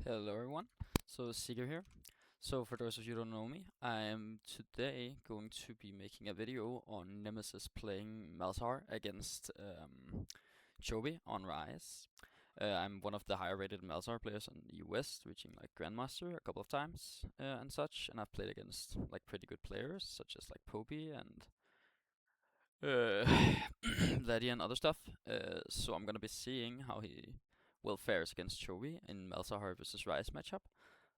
Hello everyone, so Seeker here. So for those of you who don't know me, I am today going to be making a video on Nemesis playing Malzahar against Chovy on Ryze. I'm one of the higher rated Malzahar players in the US, reaching like Grandmaster a couple of times and such, and I've played against like pretty good players such as like Poby and Lady and other stuff. So I'm gonna be seeing how he will fares against Chovy in Malzahar versus Ryze matchup.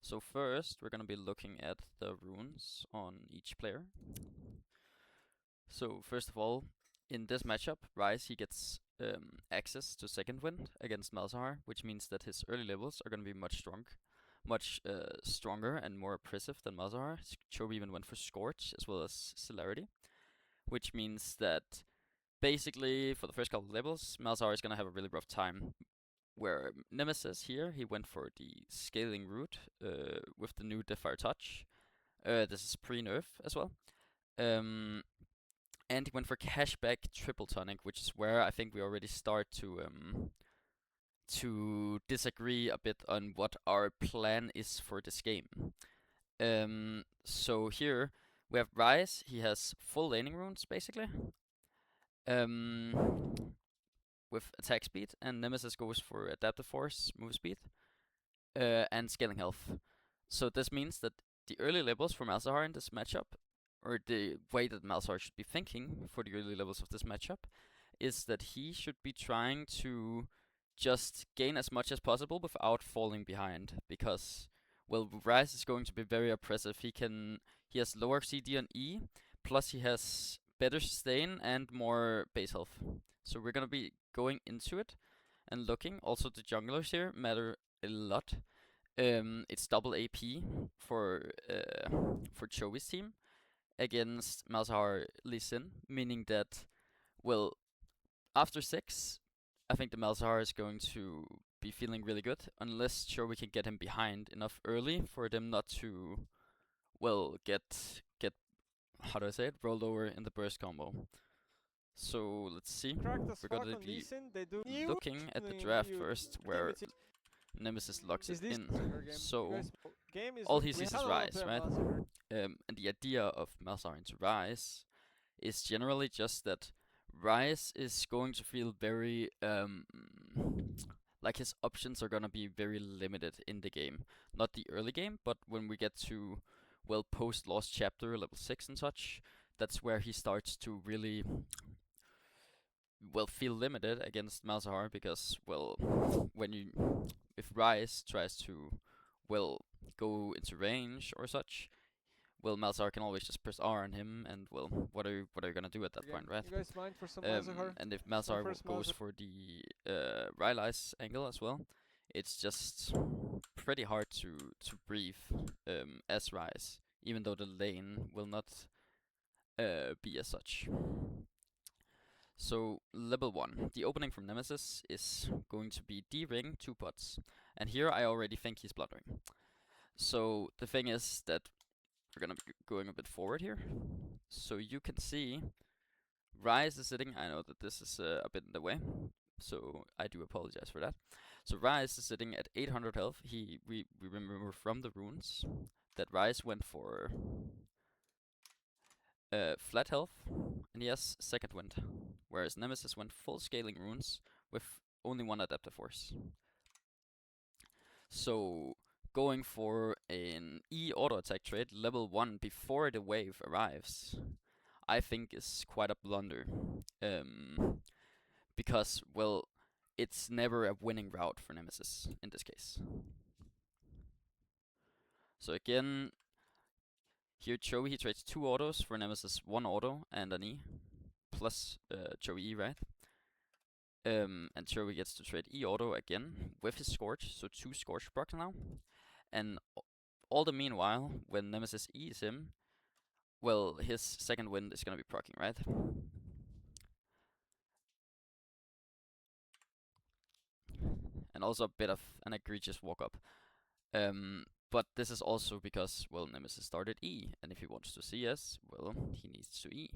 So first, we're gonna be looking at the runes on each player. So first of all, in this matchup, Ryze he gets access to Second Wind against Malzahar, which means that his early levels are gonna be much stronger and more oppressive than Malzahar. Chovy even went for Scorch as well as Celerity, which means that basically for the first couple of levels, Malzahar is gonna have a really rough time. Where Nemesis here, he went for the scaling route with the new Deathfire Touch. This is pre-nerf as well. And he went for cashback triple tonic, which is where I think we already start to disagree a bit on what our plan is for this game. So here we have Ryze. He has full laning runes basically. With attack speed, and Nemesis goes for adaptive force, move speed, and scaling health. So this means that the early levels for Malzahar in this matchup, or the way that Malzahar should be thinking for the early levels of this matchup, is that he should be trying to just gain as much as possible without falling behind, because well, Ryze is going to be very oppressive. He has lower CD and E, plus he has better sustain and more base health. So we're gonna be going into it and looking. Also, the junglers here matter a lot. It's double AP for Chovy's team against Malzahar Lee Sin, meaning that well, after 6, I think the Malzahar is going to be feeling really good, unless Chovy can get him behind enough early for them not to well get how do I say it, rolled over in the burst combo. So let's see. Cracked as We're fuck gonna on Lee be Sin. They do new looking at the in draft you first, team where it Nemesis locks is it this Massacre in. game. You So guys game is all he we sees had is a lot of Ryze, play right? Massacre. And the idea of Malzahar into Ryze is generally just that Ryze is going to feel very like his options are gonna be very limited in the game. Not the early game, but when we get to well post Lost Chapter level 6 and such, that's where he starts to really well feel limited against Malzahar, because well when you if Ryze tries to well go into range or such, well Malzahar can always just press R on him, and well what are you gonna do at that point, right? You guys mind for some Malzahar? And if It's my Malzahar first goes Malzahar. for the Ryze angle as well, it's just pretty hard to breathe as Ryze, even though the lane will not be as such. So level 1, the opening from Nemesis is going to be D-ring 2 pots, and here I already think he's blundering. So the thing is that we're gonna be going a bit forward here. So you can see Ryze is sitting. I know that this is a bit in the way, so I do apologize for that. So Ryze is sitting at 800 health. We remember from the runes that Ryze went for flat health, and he has second wind, whereas Nemesis went full scaling runes with only one adaptive force. So going for an E auto attack trade level 1 before the wave arrives, I think is quite a blunder. Because, well, it's never a winning route for Nemesis in this case. So again, here Chovy he trades 2 autos for Nemesis 1 auto and an E, plus Chovy E, right? And Chovy gets to trade E auto again with his Scorch, so 2 Scorch procs now. And all the meanwhile, when Nemesis E's him, well, his second wind is gonna be proccing, right? And also a bit of an egregious walk up. But this is also because, well, Nemesis started E, and if he wants to CS, well, he needs to E.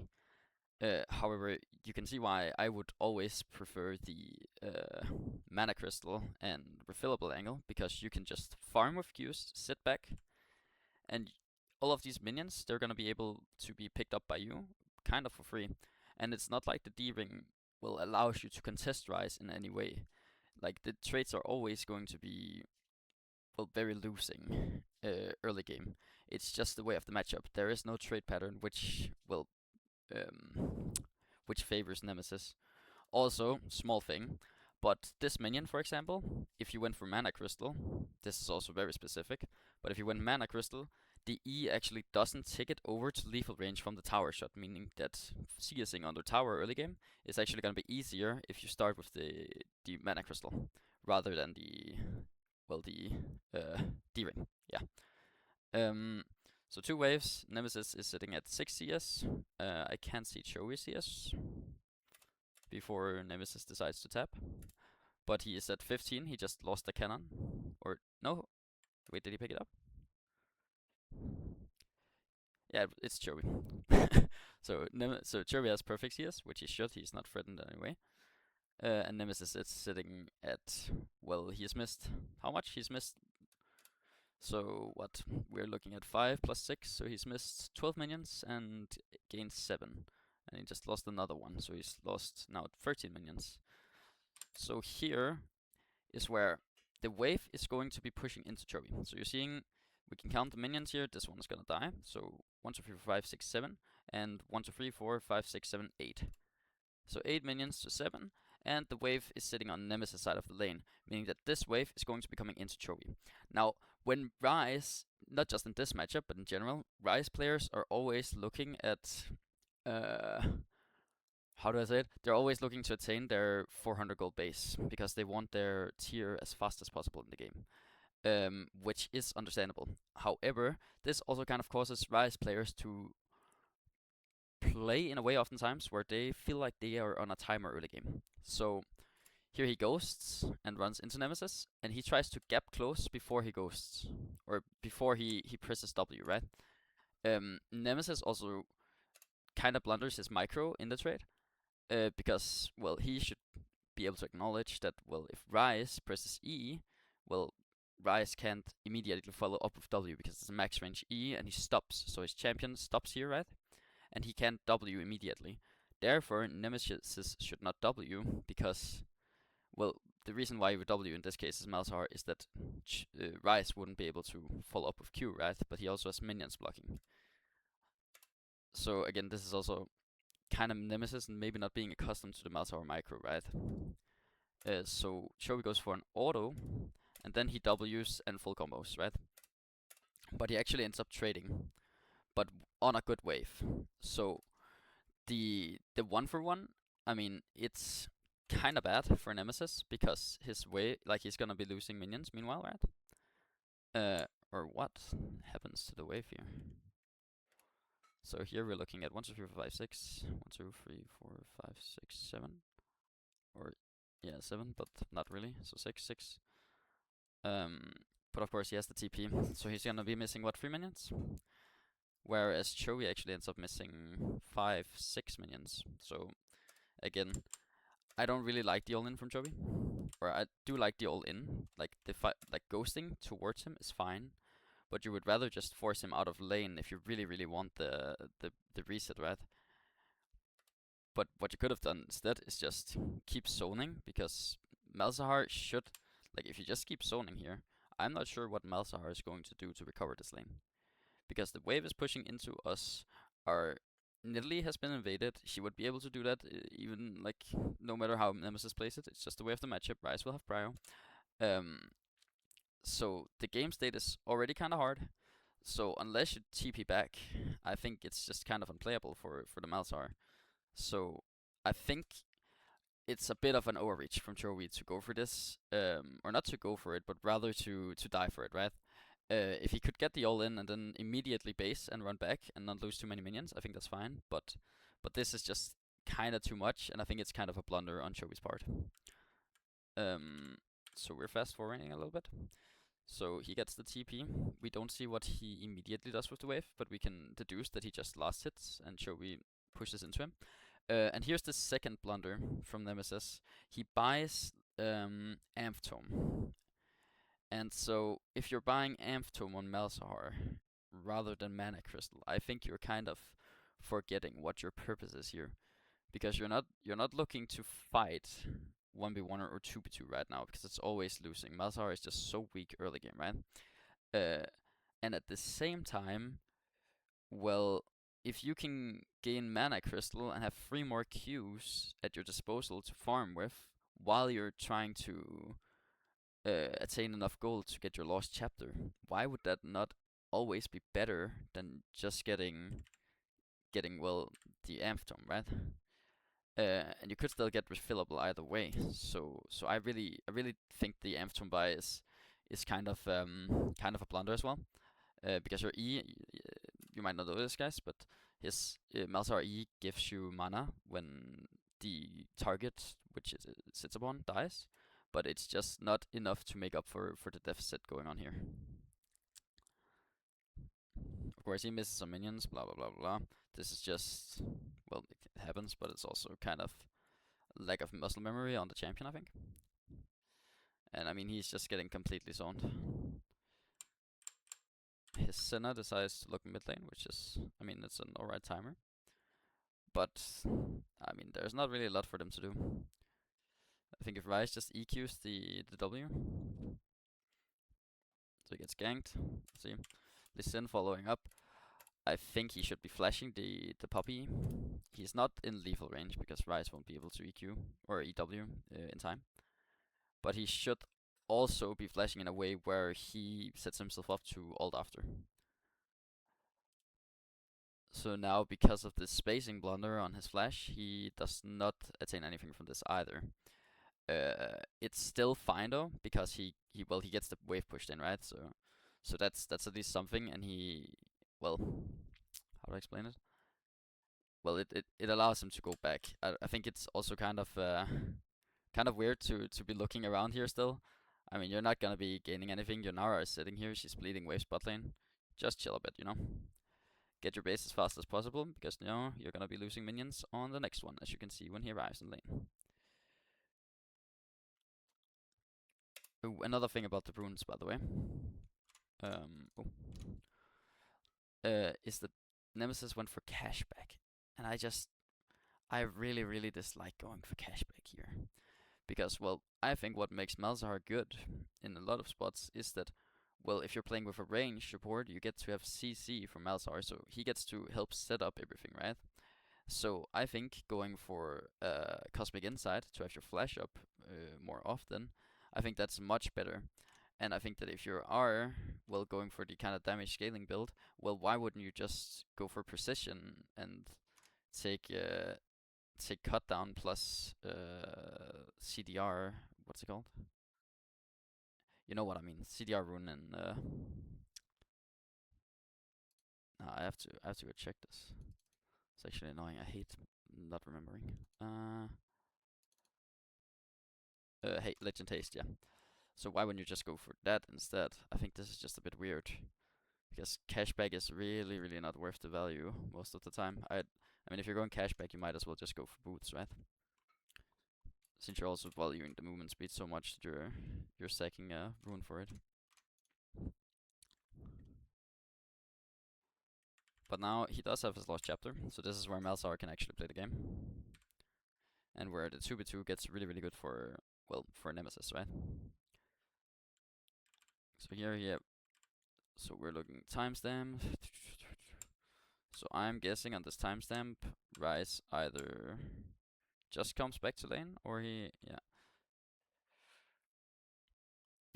However, you can see why I would always prefer the mana crystal and refillable angle, because you can just farm with Qs, sit back, and all of these minions, they're gonna be able to be picked up by you, kind of for free. And it's not like the D-ring will allow you to contest Ryze in any way. Like, the trades are always going to be, well, very losing early game. It's just the way of the matchup. There is no trade pattern which favors Nemesis. Also, small thing, but this minion, for example, if you went for Mana Crystal, this is also very specific, but if you went Mana Crystal, the E actually doesn't take it over to lethal range from the tower shot, meaning that CSing under tower early game is actually going to be easier if you start with the Mana Crystal, rather than the D-ring. Yeah. So 2 waves, Nemesis is sitting at 6 CS. I can't see Chovy CS before Nemesis decides to tap. But he is at 15, he just lost the cannon. Or, no, wait, did he pick it up? Yeah, it's Chovy. so Chovy has perfect CS, which he should, he's not threatened anyway. And Nemesis is sitting at, well, he's missed, how much? He's missed, so what, we're looking at 5 plus 6, so he's missed 12 minions and gained 7. And he just lost another one, so he's lost now 13 minions. So here is where the wave is going to be pushing into Chovy. So you're seeing, we can count the minions here, this one is gonna die. So 1, 2, 3, 4, 5, 6, 7, and 1, 2, 3, 4, 5, 6, 7, 8. So 8 minions to 7, and the wave is sitting on Nemesis side of the lane, meaning that this wave is going to be coming into Chovy. Now, when Ryze, not just in this matchup, but in general, Ryze players are always looking at, how do I say it? They're always looking to attain their 400 gold base, because they want their tier as fast as possible in the game, which is understandable. However, this also kind of causes Ryze players to play in a way oftentimes where they feel like they are on a timer early game. So here he ghosts and runs into Nemesis, and he tries to gap close before he ghosts, or before he presses W, right? Nemesis also kind of blunders his micro in the trade, because, well, he should be able to acknowledge that, well, if Ryze presses E, well, Ryze can't immediately follow up with W because it's a max range E, and he stops. So his champion stops here, right? And he can't W immediately. Therefore, Nemesis should not W, because, well, the reason why you would W in this case is Malzahar is that Ryze wouldn't be able to follow up with Q, right? But he also has minions blocking. So again, this is also kind of Nemesis and maybe not being accustomed to the Malzahar micro, right? So Chovy goes for an auto, and then he Ws and full combos, right? But he actually ends up trading, but on a good wave. So the 1-for-1, I mean, it's kind of bad for Nemesis, because his way, like, he's gonna be losing minions meanwhile, right? Or what happens to the wave here? So here we're looking at 1, 2, 3, 4, 5, 6. 1, 2, 3, 4, 5, 6, 7. Or, yeah, 7, but not really. So 6, 6. But of course he has the TP, so he's gonna be missing, what, 3 minions? Whereas Chovy actually ends up missing 5, 6 minions. So, again, I don't really like the all-in from Chovy. Or I do like the all-in. Like, ghosting towards him is fine, but you would rather just force him out of lane if you really, really want the reset, right? But what you could have done instead is just keep zoning, because Malzahar should, like, if you just keep zoning here, I'm not sure what Malzahar is going to do to recover this lane. Because the wave is pushing into us, our Nidalee has been invaded, she would be able to do that, even, like, no matter how Nemesis plays it, it's just the way of the matchup, Ryze will have prio. So the game state is already kind of hard, so unless you TP back, I think it's just kind of unplayable for the Malzahar. So I think it's a bit of an overreach from Chovy to go for this, or not to go for it, but rather to die for it, right? If he could get the all-in and then immediately base and run back and not lose too many minions, I think that's fine, but this is just kind of too much, and I think it's kind of a blunder on Chovy's part. So we're fast-forwarding a little bit. So he gets the TP. We don't see what he immediately does with the wave, but we can deduce that he just last hits and Chovy pushes into him. And here's the second blunder from Nemesis. He buys Amphtome. And so, if you're buying Amphtome on Malzahar rather than Mana Crystal, I think you're kind of forgetting what your purpose is here, because you're not looking to fight 1v1 or 2v2 right now, because it's always losing. Malzahar is just so weak early game, right? Uh, and at the same time, well, if you can gain Mana Crystal and have 3 more Qs at your disposal to farm with, while you're trying to attain enough gold to get your lost chapter, why would that not always be better than just getting well the Amphtome, right? And you could still get refillable either way. So I really think the Amphtome buy is kind of a blunder as well. Because your E, you might not know this, guys, but his Malzahar E gives you mana when the target which it sits upon dies, but it's just not enough to make up for the deficit going on here. Of course, he misses some minions, blah blah blah blah. This is just, well, it happens, but it's also kind of lack of muscle memory on the champion, I think. And I mean, he's just getting completely zoned. His Senna decides to look mid lane, which is, I mean, it's an alright timer. But, I mean, there's not really a lot for them to do. I think if Ryze just EQs the W, so he gets ganked. See, Lee Sin following up. I think he should be flashing the puppy. He's not in lethal range because Ryze won't be able to EQ or EW in time. But he should also be flashing in a way where he sets himself up to ult after. So now, because of this spacing blunder on his flash, he does not attain anything from this either. It's still fine though, because he gets the wave pushed in, right? So that's at least something, and he, well, how do I explain it? Well, it allows him to go back. I think it's also kind of weird to be looking around here still. I mean, you're not gonna be gaining anything. Your Nara is sitting here. She's bleeding wave spot lane. Just chill a bit, you know. Get your base as fast as possible, because you're gonna be losing minions on the next one, as you can see when he arrives in lane. Ooh, another thing about the runes, by the way, is that Nemesis went for cashback, and I really dislike going for cashback here, because, well, I think what makes Malzahar good in a lot of spots is that, well, if you're playing with a range support, you get to have CC from Malzahar, so he gets to help set up everything, right? So I think going for Cosmic Insight to have your flash up more often, I think that's much better. And I think that if you are, well, going for the kind of damage scaling build, well, why wouldn't you just go for precision and take cut down plus CDR, what's it called? You know what I mean, CDR rune, and I have to go check this. It's actually annoying. I hate not remembering. Hey, Legend Haste, yeah. So why wouldn't you just go for that instead? I think this is just a bit weird, because cashback is really not worth the value most of the time. I mean, if you're going cashback, you might as well just go for boots, right? Since you're also valuing the movement speed so much that you're sacking a rune for it. But now he does have his lost chapter, so this is where Malzahar can actually play the game, and where the 2v2 gets really good for, well, for Nemesis, right? So here, yeah. So we're looking timestamp. So I'm guessing on this timestamp, Ryze either just comes back to lane, or yeah.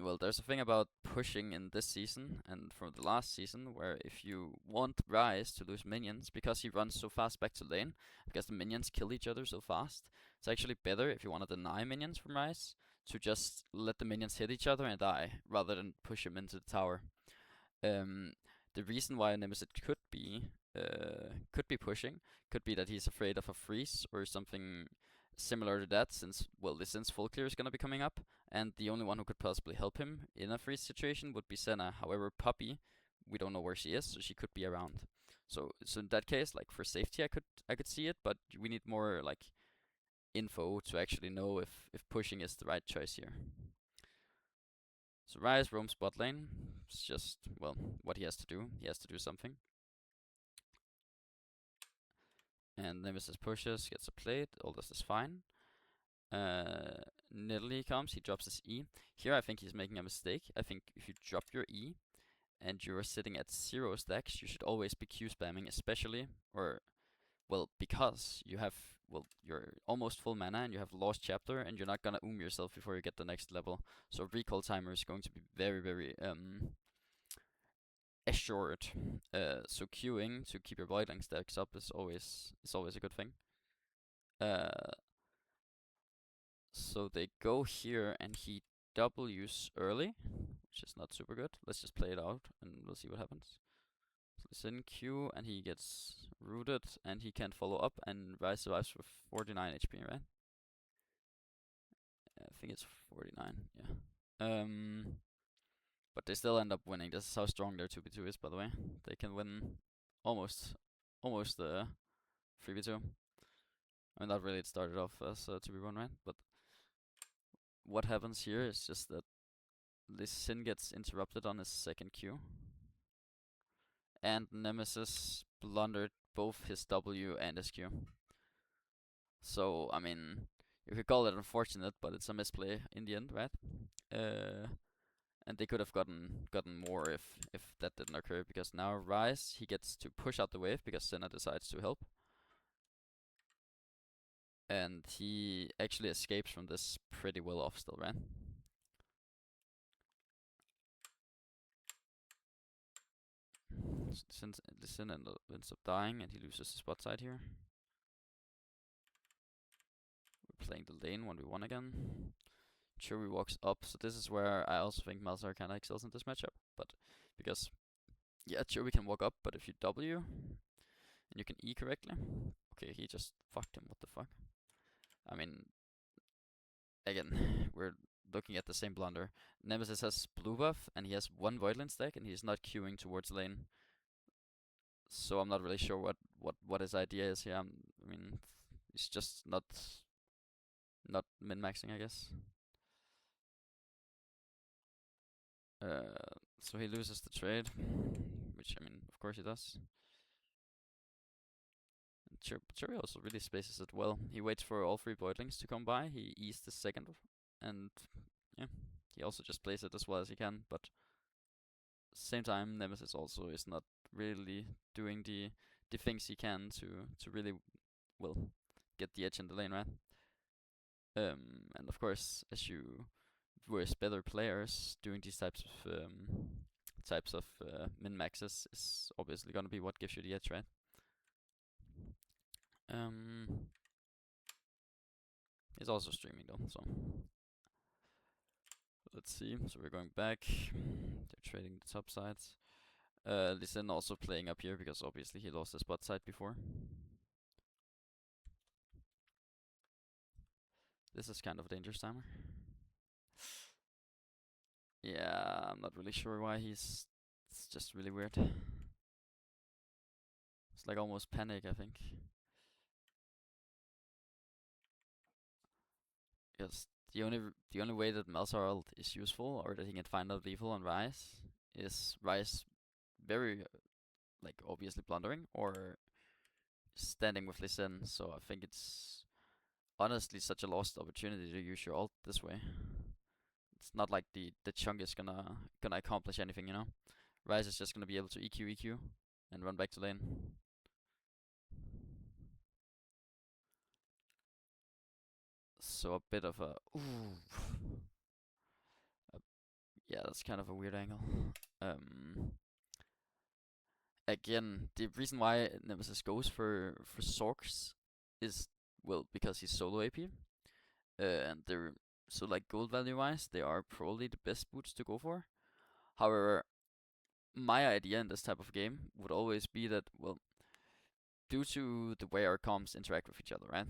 Well, there's a thing about pushing in this season and from the last season, where if you want Ryze to lose minions because he runs so fast back to lane, because the minions kill each other so fast, it's actually better, if you want to deny minions from Ryze, to just let the minions hit each other and die, rather than push him into the tower. The reason why Nemesis could be pushing could be that he's afraid of a freeze or something similar to that, since, well, since full clear is gonna be coming up, and the only one who could possibly help him in a freeze situation would be Senna. However, Puppy, we don't know where she is, so she could be around. So in that case, like, for safety, I could see it, but we need more, like, info to actually know if pushing is the right choice here. So Ryze roams bot lane. It's just, well, what he has to do. He has to do something. And Nemesis pushes, gets a plate. All this is fine. Nidalee comes, he drops his E. Here I think he's making a mistake. I think if you drop your E and you're sitting at 0 stacks, you should always be Q spamming, especially, or, well, because you have, well, you're almost full mana and you have lost chapter and you're not gonna yourself before you get the next level. So recall timer is going to be very, very, assured. So queuing to keep your Voidling stacks up is always a good thing. So they go here and he W's early, which is not super good. Let's just play it out and we'll see what happens. So it's in Q and he gets rooted and he can't follow up and Ryze survives with 49 HP, right? I think it's 49, yeah. But they still end up winning. This is how strong their 2v2 is, by the way. They can win almost 3v2. I mean, not really, it started off as 2v1, right? But what happens here is just that Lee Sin gets interrupted on his second Q. And Nemesis blundered both his W and his Q. So, I mean, you could call it unfortunate, but it's a misplay in the end, right? And they could have gotten more if that didn't occur, because now Ryze, he gets to push out the wave because Senna decides to help. And he actually escapes from this pretty well off still, right? Since Sin ends up dying and he loses his spot side here. We're playing the lane 1v1 again. Chovy walks up, so this is where I also think Malzahar kinda excels in this matchup. But because, yeah, Chovy can walk up, but if you W and you can E correctly, okay, he just fucked him. What the fuck? I mean, again, we're looking at the same blunder. Nemesis has blue buff and he has one Voidland stack and he's not queuing towards lane. So I'm not really sure what his idea is here. I mean, he's just not min-maxing, I guess. So he loses the trade, which, I mean, of course he does. Chovy also really spaces it well. He waits for all 3 Voidlings to come by, he E's the second, and yeah, he also just plays it as well as he can, but same time, Nemesis also is not really doing the things he can to really, well, get the edge in the lane, right? And of course, as you whereas better players doing these types of min maxes is obviously gonna be what gives you the edge, right? He's also streaming though, so let's see. So we're going back. They're trading the top sides. Lee Sin also playing up here because obviously he lost his bot side before. This is kind of a dangerous timer. Yeah, I'm not really sure why he's. It's just really weird. It's like almost panic, I think. Because the only way that Malzahar is useful, or that he can find out lethal on Ryze, is Ryze very like obviously blundering or standing with Lee Sin. So I think it's honestly such a lost opportunity to use your ult this way. It's not like the chunk is gonna accomplish anything, you know. Ryze is just gonna be able to EQ and run back to lane. So a bit of a ooh. Yeah, that's kind of a weird angle. Again, the reason why Nemesis goes for Sorks is, well, because he's solo AP. And they're, so like gold value wise, they are probably the best boots to go for. However, my idea in this type of game would always be that, well, due to the way our comps interact with each other, right?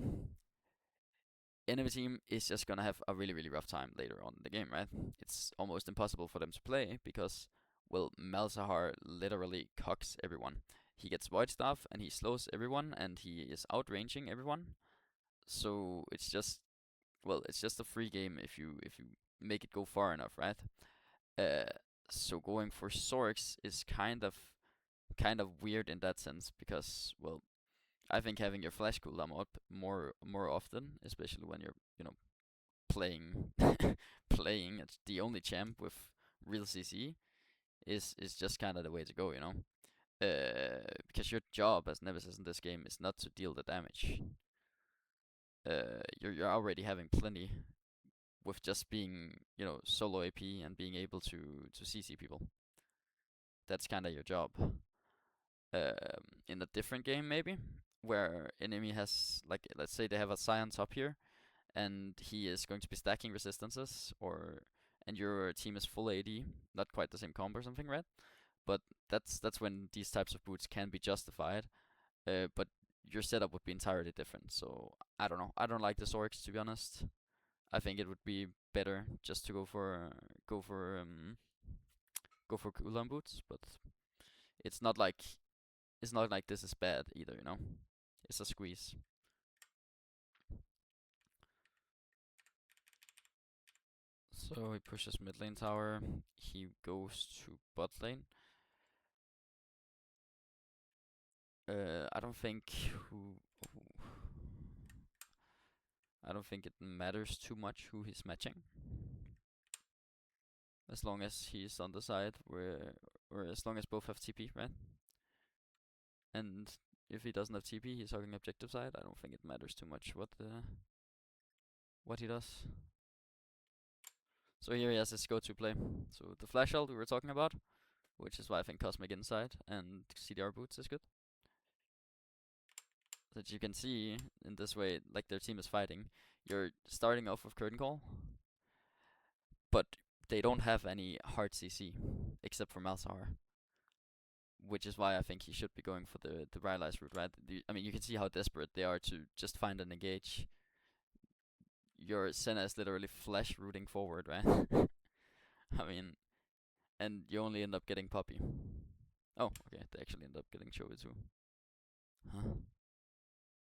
Enemy team is just gonna have a really, really rough time later on in the game, right? It's almost impossible for them to play because, well, Malzahar literally cocks everyone. He gets Void Staff and he slows everyone and he is outranging everyone. So it's just, well, it's just a free game if you make it go far enough, right? Uh, so going for Sorks is kind of weird in that sense because, well, I think having your flash cooldown up more often, especially when you're, playing playing it's the only champ with real CC, is just kind of the way to go, because your job as Nemesis in this game is not to deal the damage. You're already having plenty with just being, solo AP and being able to CC people. That's kind of your job. In a different game maybe, where enemy has, like, let's say they have a Scion top here, and he is going to be stacking resistances, and your team is full AD, not quite the same combo or something, right? But that's when these types of boots can be justified. But your setup would be entirely different. So I don't know. I don't like the Zorks, to be honest. I think it would be better just to go for um go for cooldown boots. But it's not like it's not like this is bad either. It's a squeeze. So he pushes mid lane tower. He goes to bot lane. I don't think I don't think it matters too much who he's matching, as long as he's on the side or as long as both have TP, right? And if he doesn't have TP, he's hogging objective side. I don't think it matters too much what he does. So here he has his go-to play. So the flash ult we were talking about, which is why I think Cosmic Inside and CDR boots is good. That you can see in this way, like their team is fighting. You're starting off with Curtain Call, but they don't have any hard CC except for Malzahar, which is why I think he should be going for the Ryze route, right? I mean, you can see how desperate they are to just find and engage. Your Senna is literally flash rooting forward, right? I mean, and you only end up getting Poppy. Oh, okay, they actually end up getting Chovy too. Huh?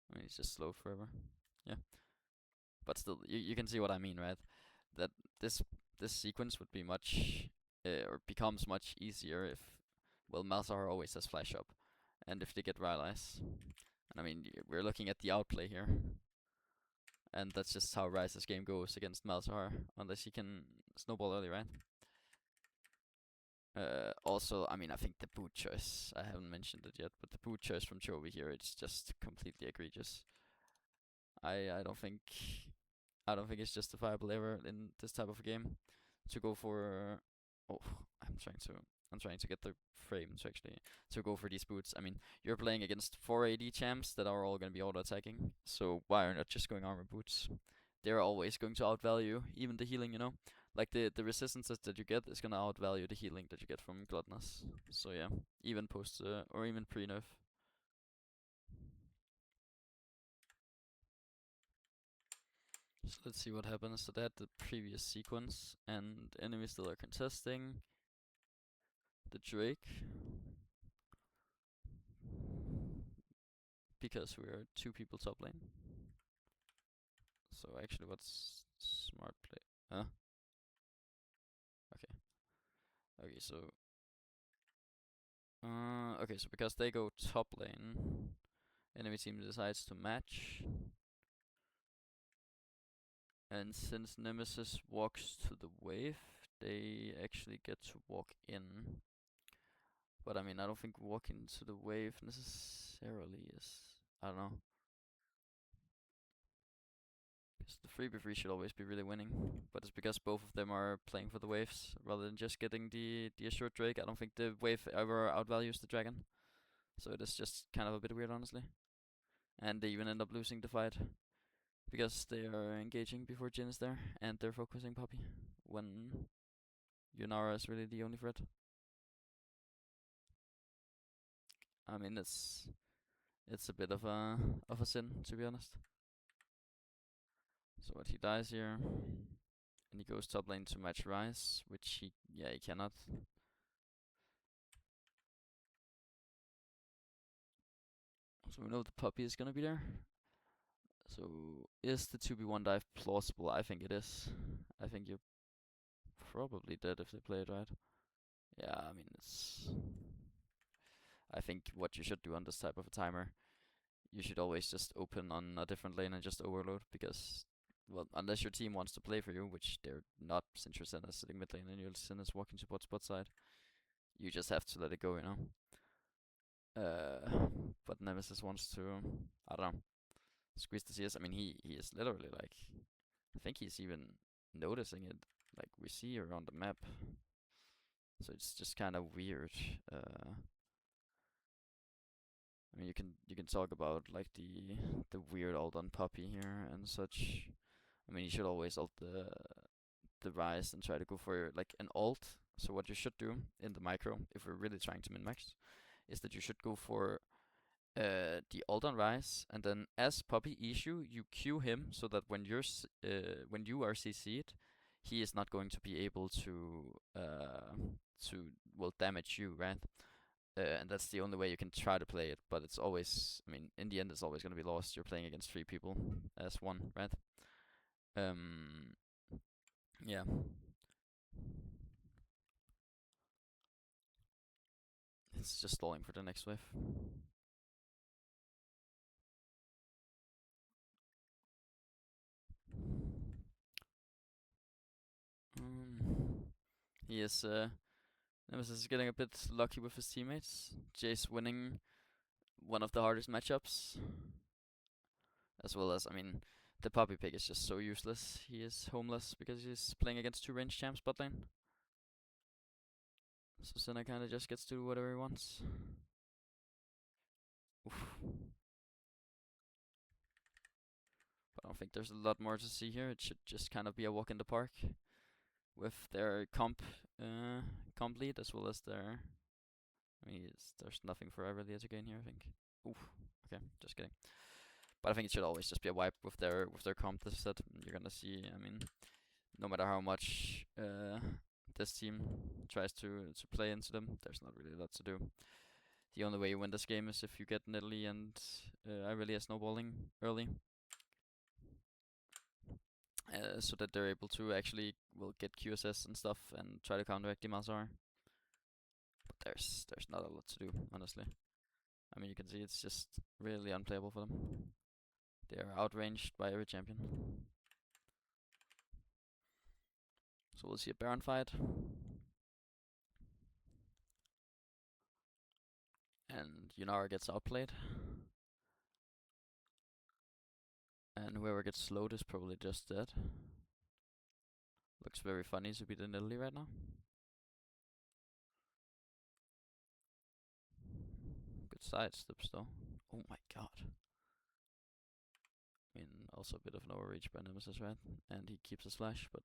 I mean, he's just slowed forever. Yeah, but still, you can see what I mean, right? That this this sequence would be much or becomes much easier if, well, Malzahar always has flash up, and if they get Ryze. And I mean, we're looking at the outplay here, and that's just how Ryze's game goes against Malzahar, unless he can snowball early, right? Also, I mean, I think the boot choice, I haven't mentioned it yet, but the boot choice from Chovy here, it's just completely egregious. I don't think it's justifiable ever in this type of a game to go for. Oh, I'm trying to get the frame to go for these boots. I mean, you're playing against 4 AD champs that are all gonna be auto attacking. So why are not just going armor boots? They're always going to outvalue even the healing. Like the resistances that you get is gonna outvalue the healing that you get from Gluttonous. So yeah, even post or even pre nerf. So let's see what happens to that, the previous sequence, and enemies still are contesting the Drake. Because we are two people top lane. So actually what's smart play? Huh? Okay. Okay, so okay, so because they go top lane, enemy team decides to match. And since Nemesis walks to the wave, they actually get to walk in. But I mean, I don't think walking to the wave necessarily is. I don't know. Because the 3v3 should always be really winning. But it's because both of them are playing for the waves rather than just getting the assured Drake. I don't think the wave ever outvalues the dragon. So it is just kind of a bit weird, honestly. And they even end up losing the fight. Because they are engaging before Jin is there. And they're focusing Poppy. When Yunara is really the only threat. I mean, it's a bit of a sin, to be honest. So what, he dies here, and he goes top lane to match Ryze, which he cannot. So we know the Puppy is gonna be there. So, is the 2v1 dive plausible? I think it is. I think you're probably dead if they play it right. Yeah, I mean, it's... I think what you should do on this type of a timer, you should always just open on a different lane and just overload, because, well, unless your team wants to play for you, which they're not, since your Senna is sitting mid lane and your Senna is walking support spot side, you just have to let it go, you know? But Nemesis wants to, I don't know, squeeze the CS. I mean, he is literally like, I think he's even noticing it, like we see around the map. So it's just kind of weird. I mean, you can talk about like the weird ult on Puppy here and such. I mean, you should always ult the Ryze and try to go for like an ult. So what you should do in the micro, if we're really trying to min max, is that you should go for the ult on Ryze, and then as Puppy issue, you Q him so that when when you are CC'd, he is not going to be able to well damage you, right? And that's the only way you can try to play it. But it's always, I mean, in the end, it's always going to be lost. You're playing against 3 people as one, right? Yeah. It's just stalling for the next wave. He is, Nemesis is getting a bit lucky with his teammates. Jace winning one of the hardest matchups. As well as, I mean, the Puppy pick is just so useless. He is homeless because he's playing against 2 range champs bot lane. So Senna kinda just gets to do whatever he wants. Oof. But I don't think there's a lot more to see here. It should just kind of be a walk in the park with their comp lead, as well as their... I mean, there's nothing for Irelia to gain here, I think. Oof. Okay, just kidding. But I think it should always just be a wipe with their comp this set. You're gonna see, I mean, no matter how much this team tries to play into them, there's not really a lot to do. The only way you win this game is if you get Nidalee and Irelia snowballing early. So that they're able to actually get QSS and stuff and try to counteract the Malzahar. But there's not a lot to do, honestly. I mean, you can see it's just really unplayable for them. They are outranged by every champion. So we'll see a Baron fight. And Yunara gets outplayed. And whoever gets slowed is probably just dead. Looks very funny to be the Nidalee right now. Good sidesteps though. Oh my god. I mean, also a bit of an overreach by Nemesis, right? And he keeps his flash, but...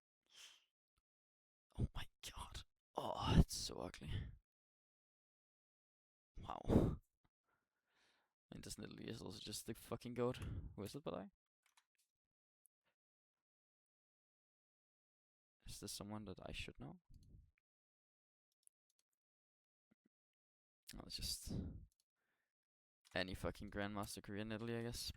Oh my god. Oh, it's so ugly. Wow. I mean, this Nidalee is also just the fucking goat. Who is it, by the way? Is this someone that I should know? Oh, it's just... any fucking Grandmaster Korean Nidalee, I guess.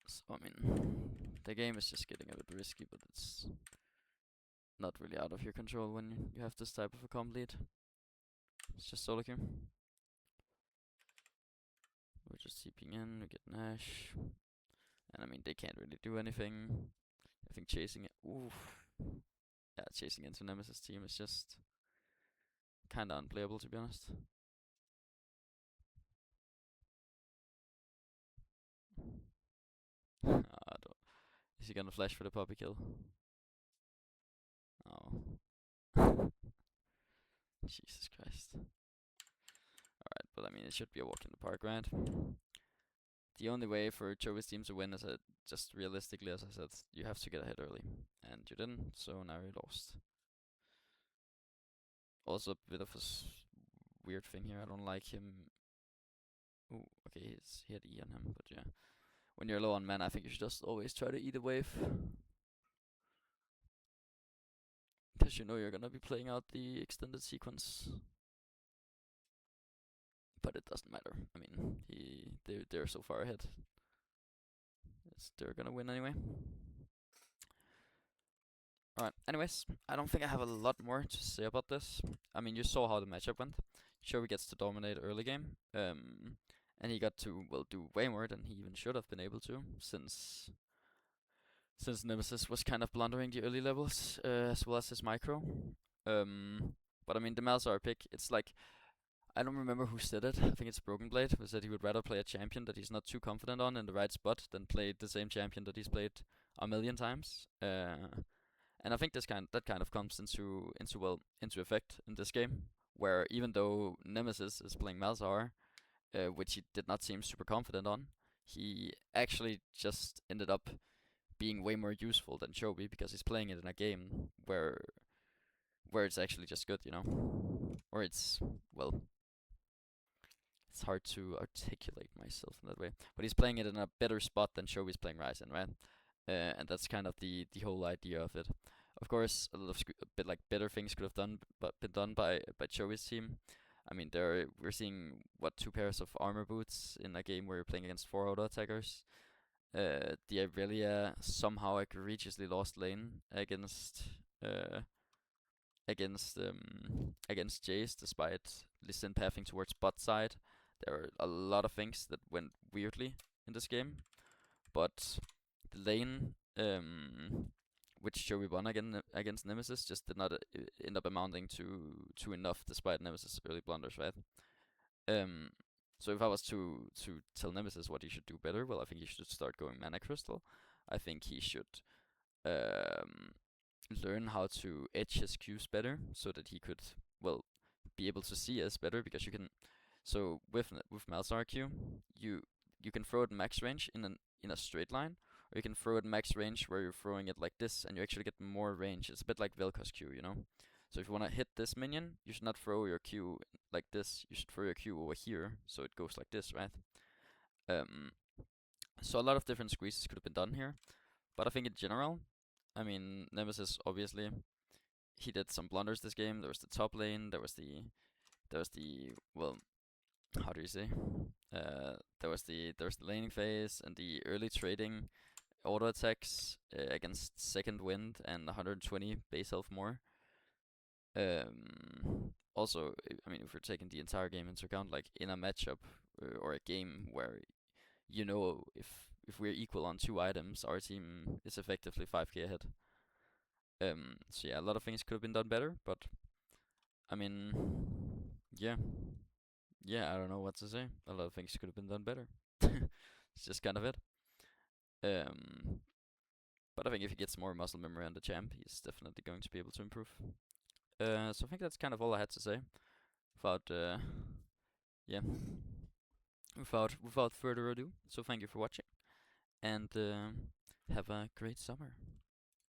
So, I mean, the game is just getting a bit risky, but it's not really out of your control when you have this type of a comp lead. It's just solo queue. We're just TPing in, we get Nash. And I mean, they can't really do anything. I think chasing it, oof. Yeah, chasing into Nemesis team is just kinda unplayable, to be honest. Is he gonna flash for the puppy kill? Oh. Jesus Christ. Alright, but I mean, it should be a walk in the park, right? The only way for Chovy's team to win is that, just realistically, as I said, you have to get ahead early. And you didn't, so now you lost. Also a bit of a weird thing here, I don't like him. Ooh, okay, he had E on him, but yeah. When you're low on mana, I think you should just always try to eat a wave. Because you know you're gonna be playing out the extended sequence. but it doesn't matter. I mean, they're so far ahead. They're gonna win anyway. Alright, anyways, I don't think I have a lot more to say about this. I mean, you saw how the matchup went. Chovy gets to dominate early game, and he got to, well, do way more than he even should have been able to, since Nemesis was kind of blundering the early levels, as well as his micro. But I mean, the Malzahar pick, it's like, I don't remember who said it. I think it's Broken Blade, who said he would rather play a champion that he's not too confident on in the right spot than play the same champion that he's played a million times. And I think that kind of comes into effect in this game, where even though Nemesis is playing Malzahar, which he did not seem super confident on, he actually just ended up being way more useful than Chovy because he's playing it in a game where it's actually just good, you know, or it's, well, it's hard to articulate myself in that way, but he's playing it in a better spot than Chovy's playing Ryze in, right? And that's kind of the whole idea of it. Of course, a lot of a bit like better things could have been done by Chovy's team. I mean, we're seeing what 2 pairs of armor boots in a game where you're playing against 4 auto attackers. The Irelia somehow egregiously lost lane against Jace, despite Lee pathing towards bot side. There are a lot of things that went weirdly in this game, but the lane, which Chovy won against Nemesis, just did not end up amounting to enough, despite Nemesis' early blunders, right? So if I was to tell Nemesis what he should do better, well, I think he should start going Mana Crystal. I think he should learn how to edge his Qs better, so that he could, well, be able to see us better, because you can. So with Malzahar Q, you can throw it max range in a straight line, or you can throw it max range where you're throwing it like this, and you actually get more range. It's a bit like Vel'Koz Q, you know. So if you want to hit this minion, you should not throw your Q like this. You should throw your Q over here, so it goes like this, right? So a lot of different squeezes could have been done here, but I think in general, I mean, Nemesis obviously, he did some blunders this game. There was the top lane. There was the well, how do you say? There was the laning phase and the early trading auto attacks against second wind and 120 base health more. Also, I mean, if we're taking the entire game into account, like in a matchup or a game where you know if we're equal on 2 items, our team is effectively 5k ahead. So yeah, a lot of things could have been done better, but I mean, yeah, I don't know what to say. A lot of things could have been done better. It's just kind of it. But I think if he gets more muscle memory on the champ, he's definitely going to be able to improve. So I think that's kind of all I had to say. Without yeah, without further ado. So thank you for watching, and have a great summer.